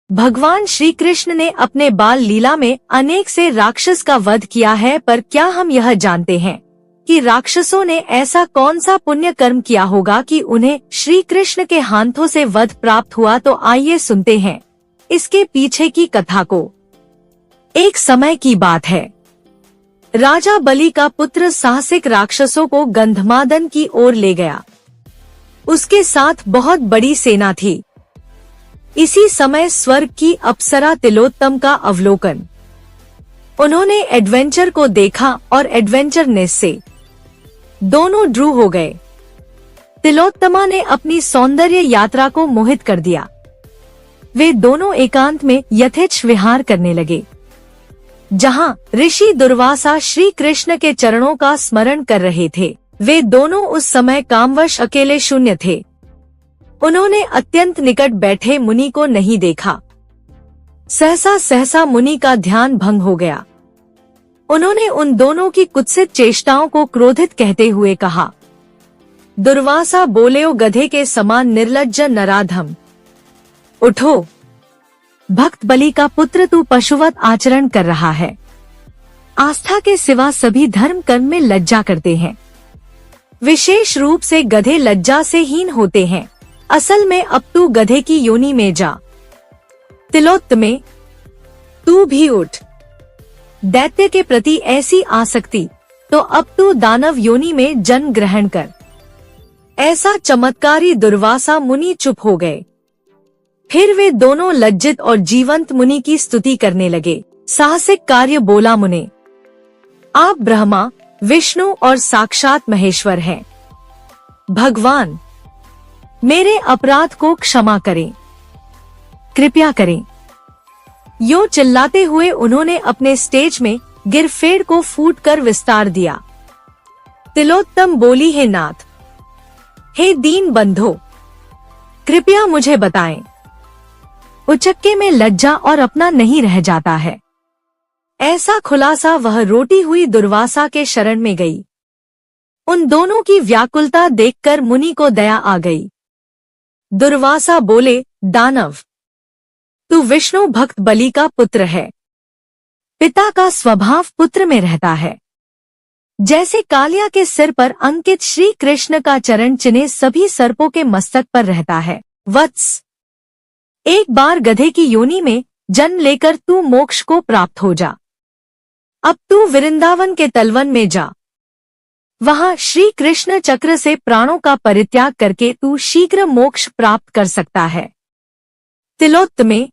भगवान श्री कृष्ण ने अपने बाल लीला में अनेक से राक्षस का वध किया है, पर क्या हम यह जानते हैं कि राक्षसों ने ऐसा कौन सा पुण्य कर्म किया होगा कि उन्हें श्री कृष्ण के हाथों से वध प्राप्त हुआ? तो आइए सुनते हैं इसके पीछे की कथा को। एक समय की बात है, राजा बलि का पुत्र साहसिक राक्षसों को गंधमादन की ओर ले गया। उसके साथ बहुत बड़ी सेना थी। इसी समय स्वर्ग की अप्सरा तिलोत्तम का अवलोकन। उन्होंने एडवेंचर को देखा और एडवेंचरनेस से दोनों ड्रू हो गए। तिलोत्तमा ने अपनी सौंदर्य यात्रा को मोहित कर दिया। वे दोनों एकांत में यथेच्छ विहार करने लगे। जहां ऋषि दुर्वासा श्री कृष्ण के चरणों का स्मरण कर रहे थे, वे दोनों उस समय कामवश अकेले शून्य थे। उन्होंने अत्यंत निकट बैठे मुनि को नहीं देखा। सहसा मुनि का ध्यान भंग हो गया। उन्होंने उन दोनों की कुत्सित चेष्टाओं को क्रोधित कहते हुए कहा, दुर्वासा बोले, ओ गधे के समान निर्लज्ज नराधम, उठो। भक्त बलि का पुत्र तू पशुवत आचरण कर रहा है। आस्था के सिवा सभी धर्म कर्म में लज्जा करते हैं। विशेष रूप से गधे लज्जा से हीन होते हैं। असल में अब तू गधे की योनि में जा। तिलोत्तमे, तू भी उठ। दैत्य के प्रति ऐसी आसक्ति, तो अब तू दानव योनि में जन्म ग्रहण कर। ऐसा चमत्कारी दुर्वासा मुनि चुप हो गए। फिर वे दोनों लज्जित और जीवंत मुनि की स्तुति करने लगे। साहसिक कार्य बोला मुने, आप ब्रह्मा, विष्णु और साक्षात महेश्वर हैं। भगवान, मेरे अपराध को क्षमा करें, कृपया करें। यो चिल्लाते हुए उन्होंने अपने स्टेज में गिरफेड़ को फूटकर विस्तार दिया। तिलोत्तम बोली, हे नाथ, हे दीन बंधो, कृपया मुझे बताएं। उचक्के में लज्जा और अपना नहीं रह जाता है। ऐसा खुलासा वह रोटी हुई दुर्वासा के शरण में गई। उन दोनों की व्याकुलता देखकर मुनि को दया आ गई। दुर्वासा बोले, दानव, तू विष्णु भक्त बलि का पुत्र है। पिता का स्वभाव पुत्र में रहता है। जैसे कालिया के सिर पर अंकित श्री कृष्ण का चरण चिन्ह सभी सर्पों के मस्तक पर रहता है। वत्स, एक बार गधे की योनि में जन्म लेकर तू मोक्ष को प्राप्त हो जा। अब तू वृंदावन के तलवन में जा। वहां श्री कृष्ण चक्र से प्राणों का परित्याग करके तू शीघ्र मोक्ष प्राप्त कर सकता है। तिलोत्तमे,